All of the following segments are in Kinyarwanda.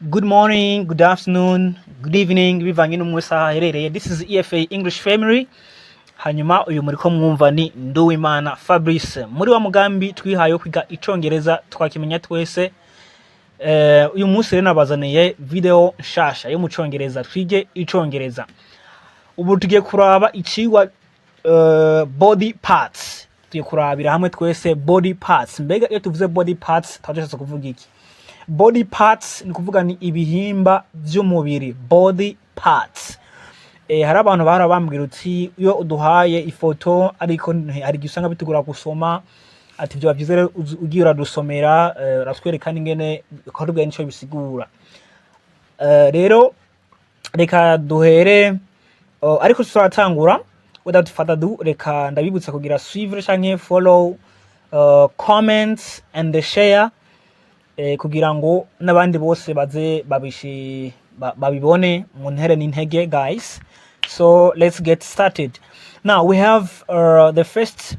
Good morning, good afternoon, good evening bivanye n'umwesa aherereye. This is EFA English Family. Hanyuma uyu muriko mwumva ni Nduwimana Fabrice. Muri wa mugambi twihaye wo kwiga icongereza twakimenya twese. Uyu munsi rero nabazaniye video nshasha yo mu congereza twige icongereza. Ubu tugiye kuraba icigwa body parts. Tugiye kurabira hamwe twese body parts. Mbega iyo tuvuze body parts twashaka kuvuga iki? Body parts ni kuvuga ni ibihimba by'umubiri. Body parts. Hari abantu barabambwira uti iyo uduhaye ifoto ariko hari gisanga bitugura gusoma ati byo bavyize rero ugira dusomera ratwereka n'ingene korubwa nico bisigura. Rero reka duhere ariko turatangura without further ado reka ndabibutsa kugira suivre canke follow, comment and share kugira ngo n'abandi bose baze babibone mu ntere n'intege guys. So let's get started. Now we have the first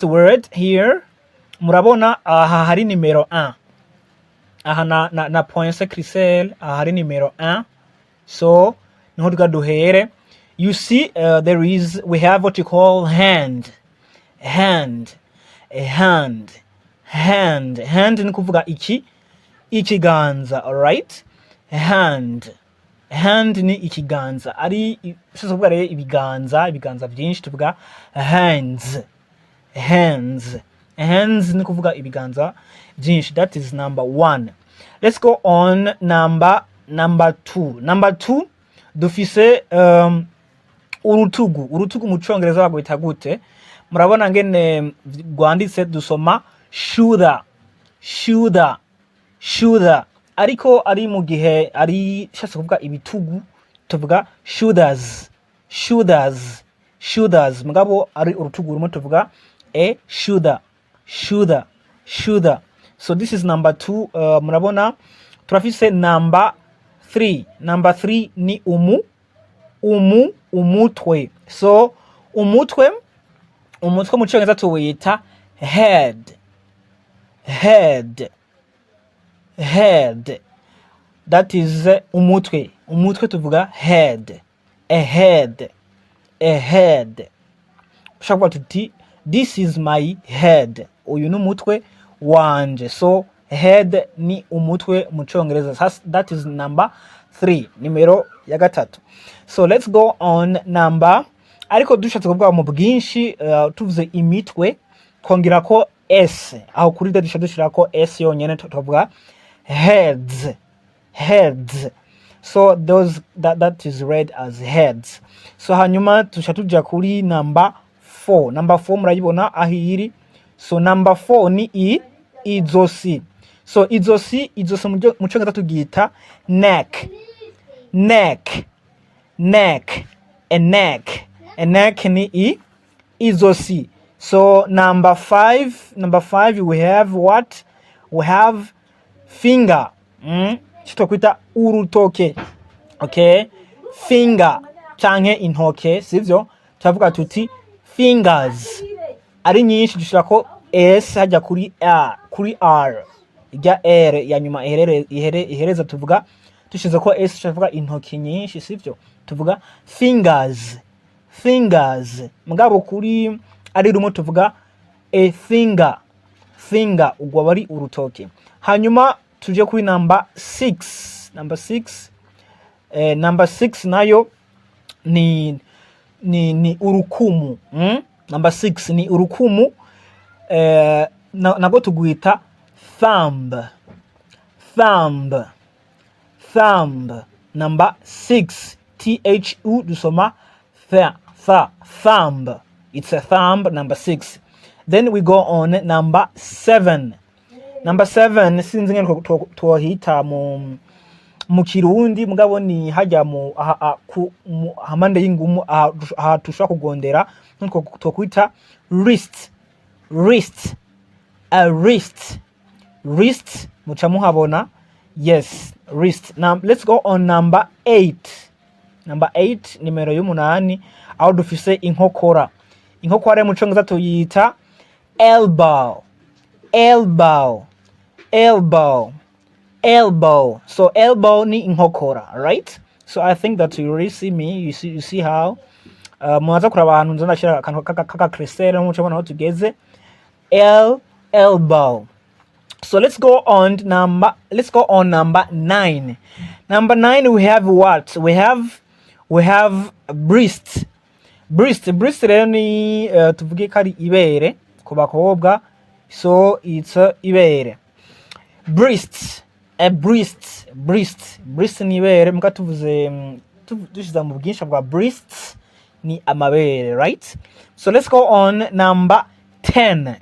word here. Murabona aha hari numero 1. Aha na point secrisel aha hari numero 1. So niho duhere. You see we have what you call hand. Hand ni kuvuga ikiganza, all right? Hand ni ikiganza, ari sasa kuvuga rero ibiganza byinshi tuvuga hands ni kuvuga ibiganza byinshi. That is number 1. Let's go on number 2. Number 2 dufise urutugu mu congereza bagwita gute? Murabona ngene gwanditse dusoma shoulder ariko ari mu gihe ari shaka kuvuga ibitugu tuvuga shoulders mugabo ari urutugu rumwe tuvuga shoulder. So this is number 2. Murabona turafise number 3. Number 3 ni umutwe. So umutwe mu cyongereza tuwita head. That is umutwe tuvuga head. A head. Ushaka tuti this is my head. Uyu ni umutwe wanje. So head ni umutwe mu cyongereza. That is number 3, numero ya gatatu. So let's go on number, ariko dushatse kuvuga mu bwinshi tuvuze imitwe kongera ko s, aho kuri dushira ko s yonyene tuvuga heads. So that is read as heads. So hanyuma tuja kuri number 4. Number 4 murayibona ahiri. So number 4 ni izosi. So izosi mu cyongereza tugita neck. A neck ni izosi. So number 5 we have what? We have finger. Chitokwita urutoke. Okay? Finger canke intoke, sivyo? Tavuga tuti fingers. Ari nyinshi dushirako s haja kuri r. Ijya r ya nyuma ihereza tuvuga tushize ko s tuvuga intoki nyinshi, sivyo? Tuvuga fingers. Mugabo kuri ari rumwe tuvuga a finger ugwa bari urutoke. Hanyuma tuje kuri number 6. Number 6 nayo ni urukumu. Number 6 ni urukumu. Nago tugwita thumb. Number 6 thu dusoma thumb. It's a thumb, number 6. Then we go on number 7. Number 7 sinzi ngene tuhita mu kirundi mugabo ni hajya mu hamande y'ingumu aha tushaka kugondera nko twokwita wrist. A wrist muca muhabona. Yes, wrist. Now let's go on number 8. Number 8 numero y'umunani aho dufise inkokora mu cyongereza tuyita elbow. elbow. So elbow ni inkokora, right? So I think that you already see me. You see how mwaza kuraba ahantu nzo ndashira akantu kaka crescere mu cyo aho tugeze. Elbow. So let's go on number 9. Number 9 we have what? We have breast. Breast rero ni tuvuge kari ibere ku bakobwa. So it's ibere. Breast ni ibere muka tuvuze dushiza mu bwinshi bwa breasts ni amabere, right? So let's go on number 10.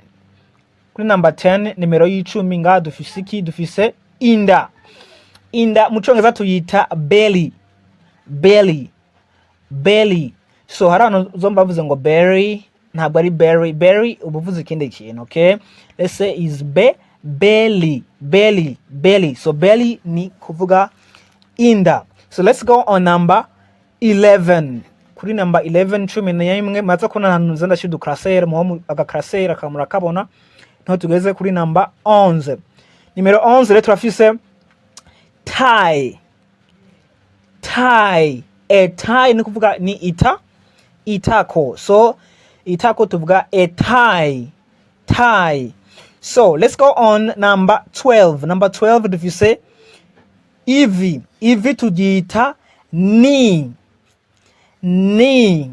Kuri number 10 nimero y'icumi nga dufise iki? Dufise inda mu cyongereza tuyita belly. So harano zomba bavuze ngo berry, ntabwo ari berry ubuvuze ikindi kintu, okay? Let's say is belly. So belly ni kuvuga inda. So let's go on number 11. Kuri number 11 cumi na imwe maza kuna ahantu nza ndashidu crasser mu agakrasser akamura kabona. Naho tugeze kuri number 11. Nimero 11 rero turafise tie. Tie ni kuvuga ni itako. So itako tuvuga a tie. So let's go on number 12. Number 12 if you say ivi tujiita knee ni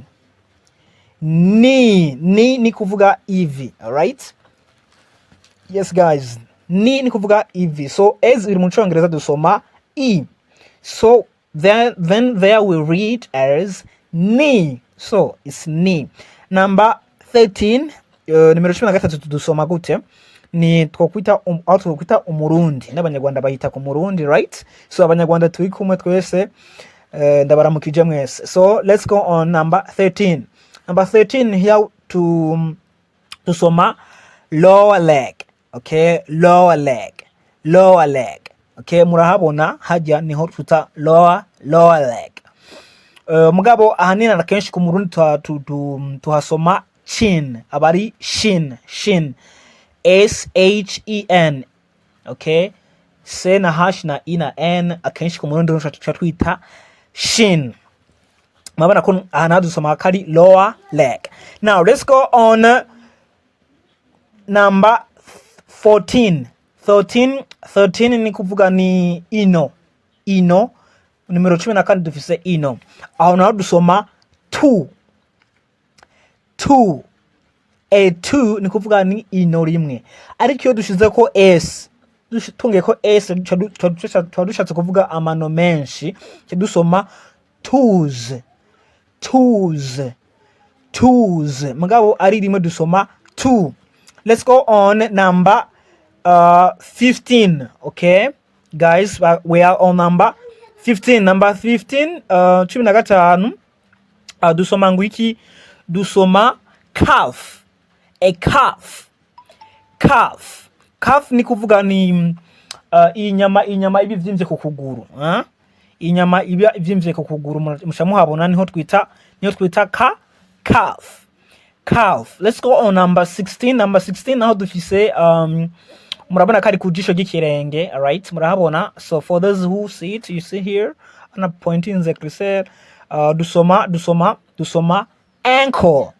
kuvuga ivi, all right? Yes guys, ni kuvuga ivi. So as iri mu cyongereza dusoma e. So then there we read as knee. So it's knee. Number 13, nimero 13 dusoma gute? Ni twokwita umurundi. N'abanyarwanda bahita ku murundi, right? So abanyarwanda turi kumwe twese ndabaramukije mwese. So let's go on number 13. Number 13 here to soma lower leg. Okay, lower leg. Okay, murahabona hajya niho tuta lower leg. Mugabo ahanina na kenshi ku murundi tuhasoma chin, abari shin. SHEN. Okay, se na hash na i na n akenshi ku murundi twita shin. Mabana kun ahana dusoma kari lower leg. Now let's go on number 14 ni kuvuga ni ino numero 14 dufise ino. Aho naho dusoma two a2 ni kuvuga ni ino rimwe, ariko iyo dushize ko s tunge ko s dushatse kuvuga amano menshi dusoma twos. Mugabo ari rimwe dusoma two. Let's go on number 15. Okay guys, we are on number 15. Number 15 cumi na gatanu dusoma ngwiki? Dusoma calf. A calf ni kuvuga ni inyama ibi vyimvye ku kuguru, inyama ibi vyimvye ku kuguru mushamuhabona niho twita calf. Let's go on number 16. Number 16 naho dufise murabona kari kujisho gikirenge, all right? Murahabona. So for those who see it, you see here ana pointing the cursor. Dusoma ankle.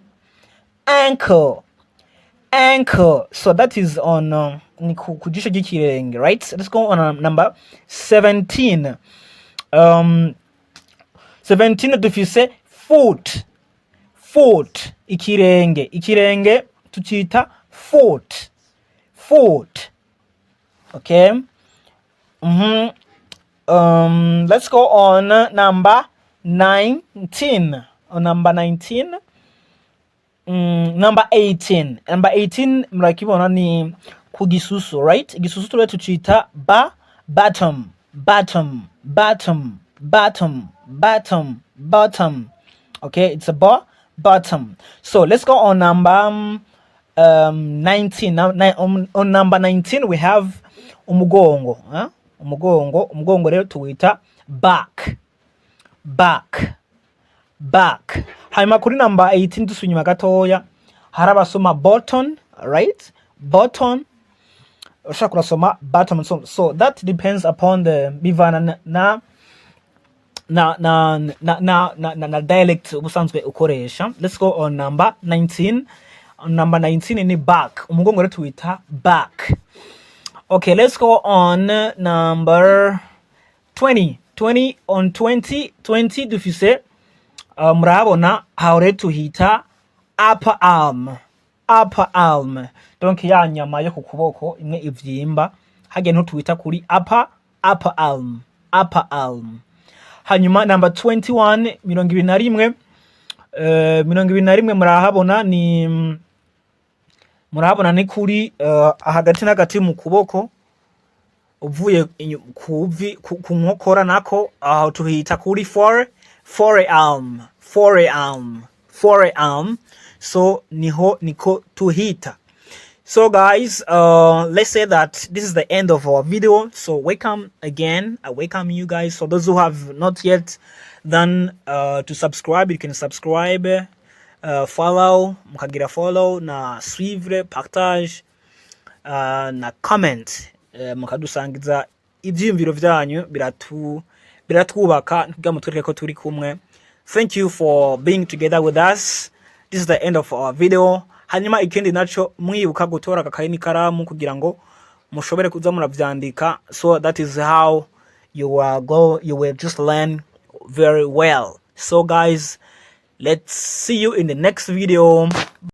So that is on kujisho gikirenge, right? Let's go on number 17. 17 dufise foot. Ikirenge tuchita foot. Okay. Let's go on number 19. Number 19. Number 18. Number 18 mrakibona ni kugisusu, right? Igisusu tule tuchita bottom. Okay, it's a bottom. So let's go on number 19. On number 19 we have umugongo. Umugongo rero tuwita back. Hanyuma kuri number 18 dusunyuma gatoya harabasoma button, right? Button. ushaka kurasoma bottom. So that depends upon the bivana na dialect ubusanzwe ukoresha. Let's go on number 19. On number 19 ni back. Umugongo rero tuwita back. Okay, let's go on number 20. 20 on 20 dufise murabona how rero tuhita upper arm. Upper arm. Donc ya nyama yo ku kuboko imwe ivyimba hage nto tuwita kuri upper arm. Upper arm. Hanyuma number 21 21 murahabona ni kuri hagati n'agati mu kuboko uvuye kuvi ku nkokora nako aho tuhita kuri forearm. So niko tuhita. So guys, let's say that this is the end of our video. So welcome again. I welcome you guys. So those who have not yet done to subscribe, you can subscribe, follow, mukagira follow, na suivre, partage, na comment, mukadusangiza ivyiyumviro vyanyu biratwubaka ntigamutwereke ko turi kumwe. Thank you for being together with us. This is the end of our video. Hanyuma ikindi naco mwibuka gutora akakaye n'ikaramu kugira ngo mushobore kuza muravyandika. So that is how you will just learn very well. So guys, let's see you in the next video.